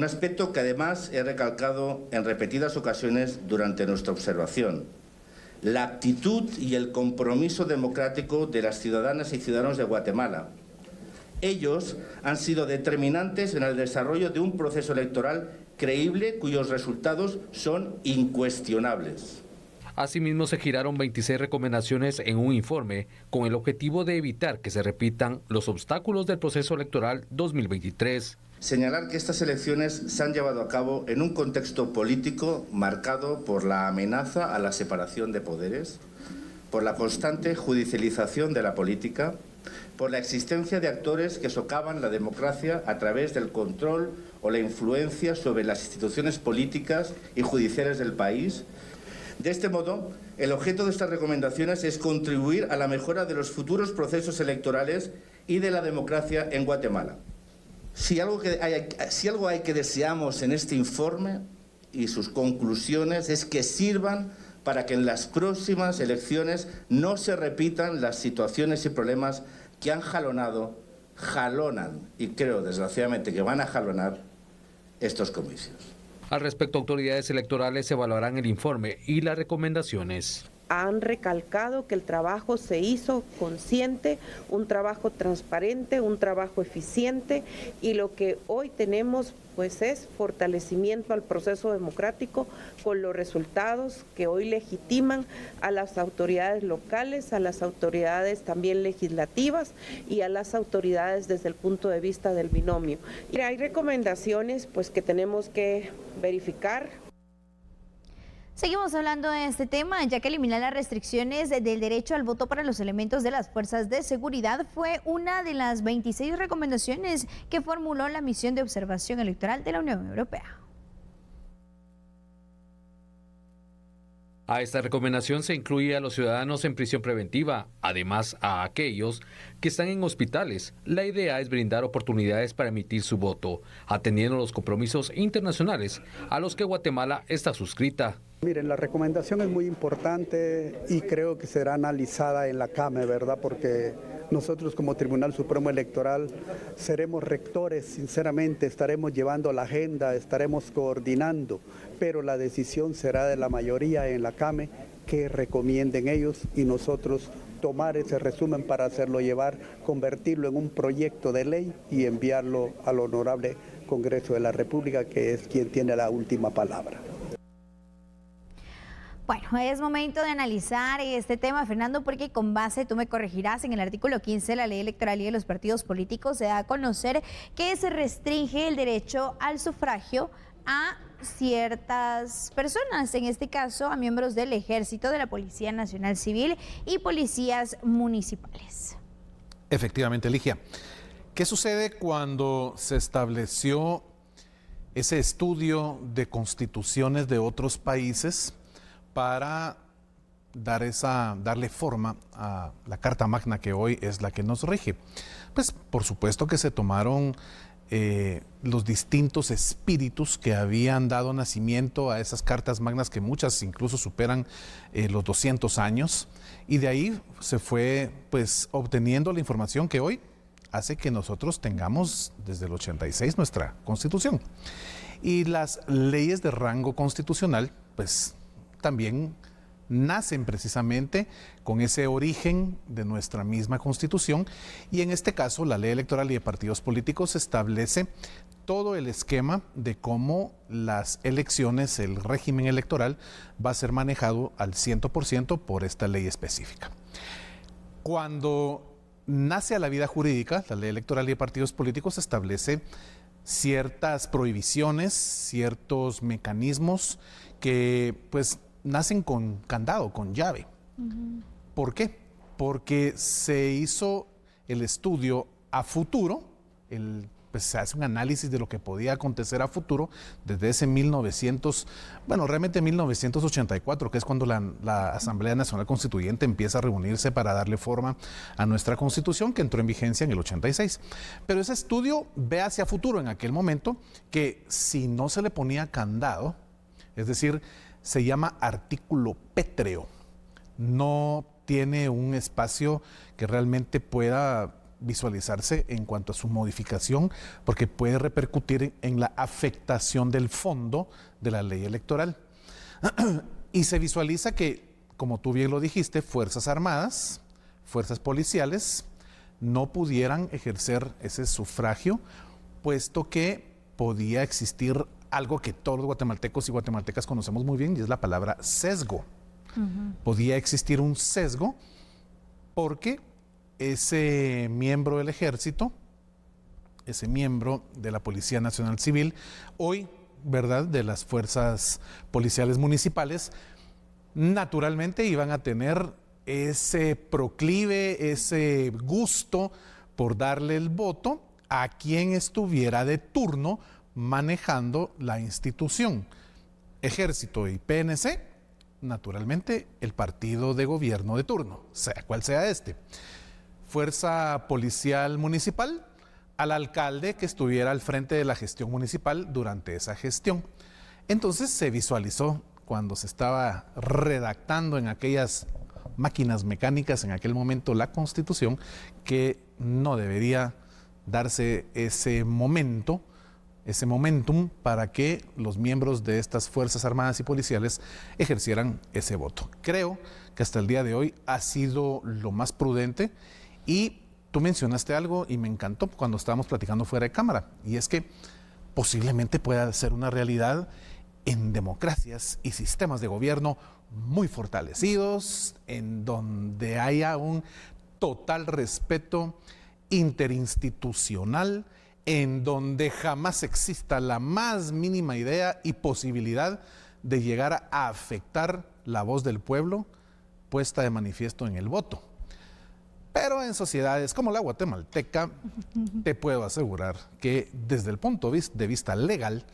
Un aspecto que además he recalcado en repetidas ocasiones durante nuestra observación: la actitud y el compromiso democrático de las ciudadanas y ciudadanos de Guatemala. Ellos han sido determinantes en el desarrollo de un proceso electoral creíble cuyos resultados son incuestionables. Asimismo, se giraron 26 recomendaciones en un informe con el objetivo de evitar que se repitan los obstáculos del proceso electoral 2023. Señalar que estas elecciones se han llevado a cabo en un contexto político marcado por la amenaza a la separación de poderes, por la constante judicialización de la política, por la existencia de actores que socavan la democracia a través del control o la influencia sobre las instituciones políticas y judiciales del país. De este modo, el objeto de estas recomendaciones es contribuir a la mejora de los futuros procesos electorales y de la democracia en Guatemala. Si algo hay que deseamos en este informe y sus conclusiones es que sirvan para que en las próximas elecciones no se repitan las situaciones y problemas que han jalonan y creo desgraciadamente que van a jalonar estos comicios. Al respecto, autoridades electorales evaluarán el informe y las recomendaciones. Han recalcado que el trabajo se hizo consciente, un trabajo transparente, un trabajo eficiente, y lo que hoy tenemos pues es fortalecimiento al proceso democrático con los resultados que hoy legitiman a las autoridades locales, a las autoridades también legislativas y a las autoridades desde el punto de vista del binomio. Y hay recomendaciones pues que tenemos que verificar. Seguimos hablando de este tema, ya que eliminar las restricciones del derecho al voto para los elementos de las fuerzas de seguridad fue una de las 26 recomendaciones que formuló la misión de observación electoral de la Unión Europea. A esta recomendación se incluye a los ciudadanos en prisión preventiva, además a aquellos que están en hospitales. La idea es brindar oportunidades para emitir su voto, atendiendo los compromisos internacionales a los que Guatemala está suscrita. Miren, la recomendación es muy importante y creo que será analizada en la CAME, ¿verdad? Porque nosotros como Tribunal Supremo Electoral seremos rectores, sinceramente, estaremos llevando la agenda, estaremos coordinando, pero la decisión será de la mayoría en la CAME que recomienden ellos y nosotros tomar ese resumen para hacerlo llevar, convertirlo en un proyecto de ley y enviarlo al Honorable Congreso de la República, que es quien tiene la última palabra. Bueno, es momento de analizar este tema, Fernando, porque con base, tú me corregirás, en el artículo 15 de la Ley Electoral y de los partidos políticos se da a conocer que se restringe el derecho al sufragio a ciertas personas, en este caso a miembros del Ejército, de la Policía Nacional Civil y policías municipales. Efectivamente, Ligia. ¿Qué sucede cuando se estableció ese estudio de constituciones de otros países para darle forma a la Carta Magna que hoy es la que nos rige? Pues por supuesto que se tomaron los distintos espíritus que habían dado nacimiento a esas cartas magnas, que muchas incluso superan los 200 años, y de ahí se fue pues obteniendo la información que hoy hace que nosotros tengamos desde el 86 nuestra Constitución. Y las leyes de rango constitucional pues también nacen precisamente con ese origen de nuestra misma Constitución, y en este caso la Ley Electoral y de Partidos Políticos establece todo el esquema de cómo las elecciones, el régimen electoral va a ser manejado al 100% por esta ley específica. Cuando nace a la vida jurídica, la Ley Electoral y de Partidos Políticos establece ciertas prohibiciones, ciertos mecanismos que pues nacen con candado, con llave. ¿Por qué? Porque se hizo el estudio a futuro, pues se hace un análisis de lo que podía acontecer a futuro desde ese 1984, que es cuando la Asamblea Nacional Constituyente empieza a reunirse para darle forma a nuestra Constitución, que entró en vigencia en el 86. Pero ese estudio ve hacia futuro en aquel momento que si no se le ponía candado, es decir, se llama artículo pétreo, no tiene un espacio que realmente pueda visualizarse en cuanto a su modificación, porque puede repercutir en la afectación del fondo de la ley electoral. Y se visualiza que, como tú bien lo dijiste, Fuerzas Armadas, fuerzas policiales, no pudieran ejercer ese sufragio, puesto que podía existir algo que todos los guatemaltecos y guatemaltecas conocemos muy bien, y es la palabra sesgo. Podía existir un sesgo porque ese miembro del ejército, ese miembro de la Policía Nacional Civil, hoy, ¿verdad?, de las fuerzas policiales municipales, naturalmente iban a tener ese proclive, ese gusto por darle el voto a quien estuviera de turno manejando la institución. Ejército y PNC, naturalmente el partido de gobierno de turno, sea cual sea este. Fuerza policial municipal, al alcalde que estuviera al frente de la gestión municipal durante esa gestión. Entonces se visualizó, cuando se estaba redactando en aquellas máquinas mecánicas en aquel momento la Constitución, que no debería darse ese momentum para que los miembros de estas Fuerzas Armadas y Policiales ejercieran ese voto. Creo que hasta el día de hoy ha sido lo más prudente, y tú mencionaste algo y me encantó cuando estábamos platicando fuera de cámara, y es que posiblemente pueda ser una realidad en democracias y sistemas de gobierno muy fortalecidos, en donde haya un total respeto interinstitucional, en donde jamás exista la más mínima idea y posibilidad de llegar a afectar la voz del pueblo puesta de manifiesto en el voto. Pero en sociedades como la guatemalteca, te puedo asegurar que desde el punto de vista legal,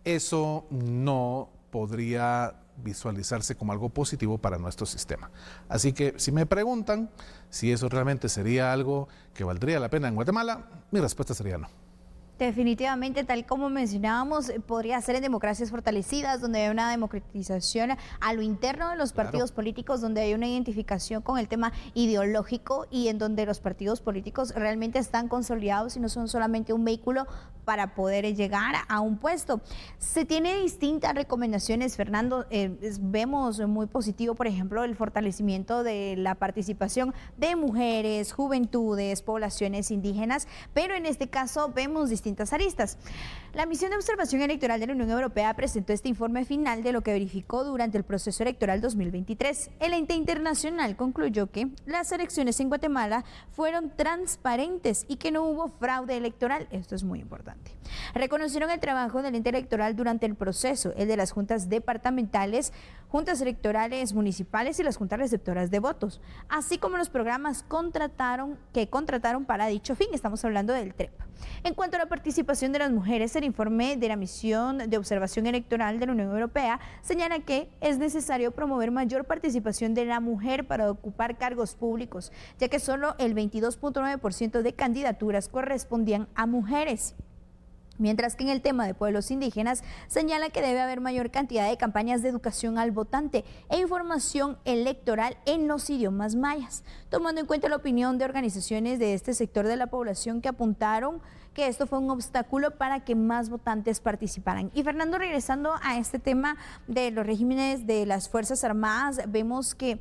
eso no podría visualizarse como algo positivo para nuestro sistema. Así que si me preguntan si eso realmente sería algo que valdría la pena en Guatemala, mi respuesta sería no. Definitivamente, tal como mencionábamos, podría ser en democracias fortalecidas, donde hay una democratización a lo interno de los partidos políticos, donde hay una identificación con el tema ideológico y en donde los partidos políticos realmente están consolidados y no son solamente un vehículo para poder llegar a un puesto. Se tiene distintas recomendaciones, Fernando. Vemos muy positivo, por ejemplo, el fortalecimiento de la participación de mujeres, juventudes, poblaciones indígenas, pero en este caso vemos distintas aristas. La misión de observación electoral de la Unión Europea presentó este informe final de lo que verificó durante el proceso electoral 2023. El ente internacional concluyó que las elecciones en Guatemala fueron transparentes y que no hubo fraude electoral. Esto es muy importante. Reconocieron el trabajo del ente electoral durante el proceso, el de las juntas departamentales, juntas electorales municipales y las juntas receptoras de votos, así como los programas que contrataron para dicho fin. Estamos hablando del TREP. En cuanto a la participación de las mujeres, el informe de la misión de observación electoral de la Unión Europea señala que es necesario promover mayor participación de la mujer para ocupar cargos públicos, ya que solo el 22.9% de candidaturas correspondían a mujeres. Mientras que en el tema de pueblos indígenas señala que debe haber mayor cantidad de campañas de educación al votante e información electoral en los idiomas mayas, tomando en cuenta la opinión de organizaciones de este sector de la población que apuntaron que esto fue un obstáculo para que más votantes participaran. Y Fernando, regresando a este tema de los regímenes de las Fuerzas Armadas, vemos que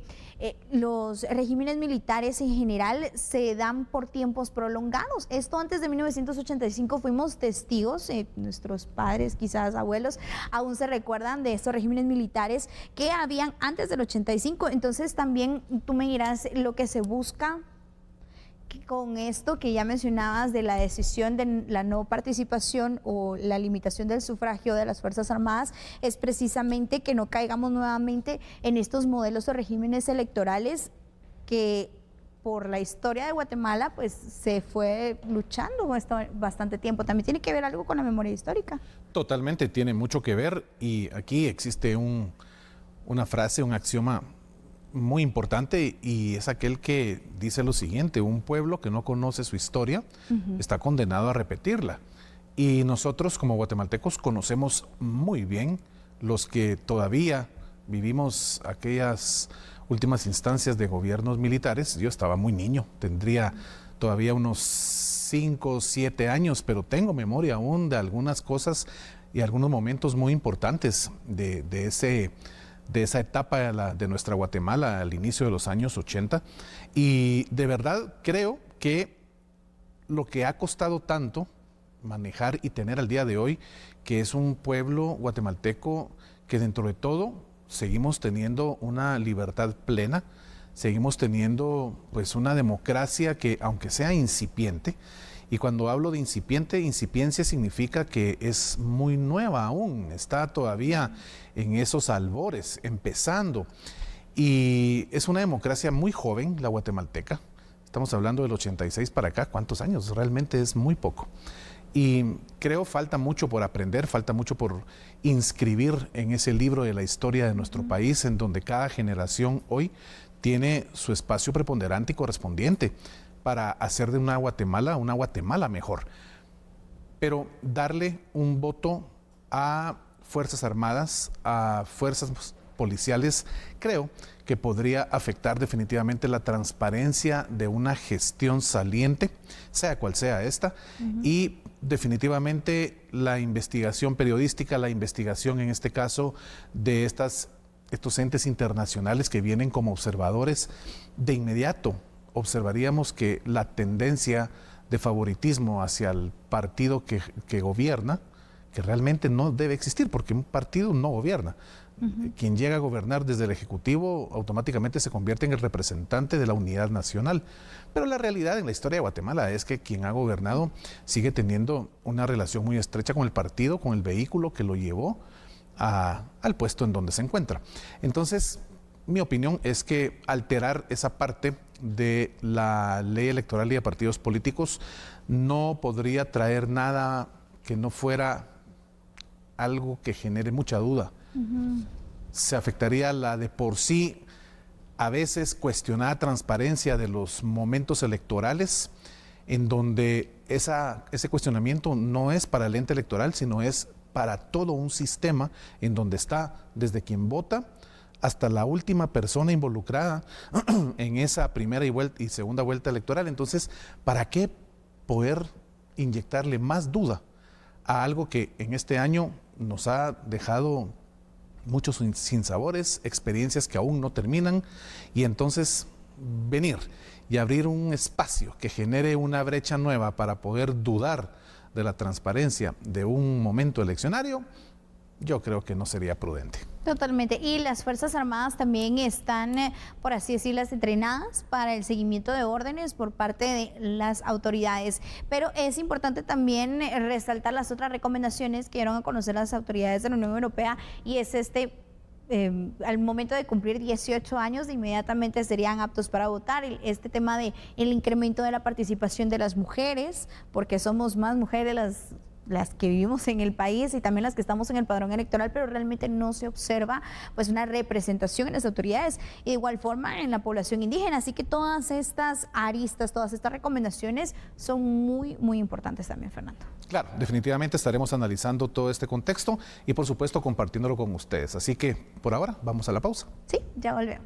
los regímenes militares en general se dan por tiempos prolongados. Esto antes de 1985 fuimos testigos, nuestros padres, quizás abuelos, aún se recuerdan de estos regímenes militares que habían antes del 85. Entonces también tú me dirás lo que se busca con esto que ya mencionabas de la decisión de la no participación o la limitación del sufragio de las Fuerzas Armadas, es precisamente que no caigamos nuevamente en estos modelos o regímenes electorales que por la historia de Guatemala pues se fue luchando bastante tiempo. También tiene que ver algo con la memoria histórica. Totalmente, tiene mucho que ver, y aquí existe una frase, un axioma muy importante, y es aquel que dice lo siguiente: un pueblo que no conoce su historia está condenado a repetirla. Y nosotros como guatemaltecos conocemos muy bien, los que todavía vivimos aquellas últimas instancias de gobiernos militares. Yo estaba muy niño, tendría todavía unos 5 o 7 años, pero tengo memoria aún de algunas cosas y algunos momentos muy importantes de esa etapa de nuestra Guatemala al inicio de los años 80. Y de verdad creo que lo que ha costado tanto manejar y tener al día de hoy, que es un pueblo guatemalteco que dentro de todo seguimos teniendo una libertad plena, seguimos teniendo pues una democracia que aunque sea incipiente, y cuando hablo de incipiente, incipiencia significa que es muy nueva aún, está todavía en esos albores, empezando. Y es una democracia muy joven, la guatemalteca. Estamos hablando del 86 para acá, ¿cuántos años? Realmente es muy poco. Y creo falta mucho por aprender, falta mucho por inscribir en ese libro de la historia de nuestro país, en donde cada generación hoy tiene su espacio preponderante y correspondiente para hacer de una Guatemala mejor. Pero darle un voto a Fuerzas Armadas, a fuerzas policiales, creo que podría afectar definitivamente la transparencia de una gestión saliente, sea cual sea esta, y definitivamente la investigación periodística, la investigación en este caso de estos entes internacionales que vienen como observadores. De inmediato observaríamos que la tendencia de favoritismo hacia el partido que gobierna, que realmente no debe existir, porque un partido no gobierna. Quien llega a gobernar desde el Ejecutivo automáticamente se convierte en el representante de la unidad nacional. Pero la realidad en la historia de Guatemala es que quien ha gobernado sigue teniendo una relación muy estrecha con el partido, con el vehículo que lo llevó al puesto en donde se encuentra. Entonces, mi opinión es que alterar esa parte de la ley electoral y de partidos políticos no podría traer nada que no fuera algo que genere mucha duda. Se afectaría la de por sí a veces cuestionada transparencia de los momentos electorales, en donde ese cuestionamiento no es para el ente electoral, sino es para todo un sistema en donde está desde quien vota hasta la última persona involucrada en esa primera y segunda vuelta electoral. Entonces, ¿para qué poder inyectarle más duda a algo que en este año nos ha dejado muchos sinsabores, experiencias que aún no terminan, y entonces venir y abrir un espacio que genere una brecha nueva para poder dudar de la transparencia de un momento eleccionario? Yo creo que no sería prudente. Totalmente. Y las Fuerzas Armadas también están, por así decirlo, entrenadas para el seguimiento de órdenes por parte de las autoridades. Pero es importante también resaltar las otras recomendaciones que dieron a conocer las autoridades de la Unión Europea, y es al momento de cumplir 18 años, inmediatamente serían aptos para votar. Este tema de el incremento de la participación de las mujeres, porque somos más mujeres las que vivimos en el país y también las que estamos en el padrón electoral, pero realmente no se observa pues una representación en las autoridades, y de igual forma en la población indígena. Así que todas estas aristas, todas estas recomendaciones son muy, muy importantes también, Fernando. Claro, definitivamente estaremos analizando todo este contexto y por supuesto compartiéndolo con ustedes. Así que por ahora vamos a la pausa. Sí, ya volvemos.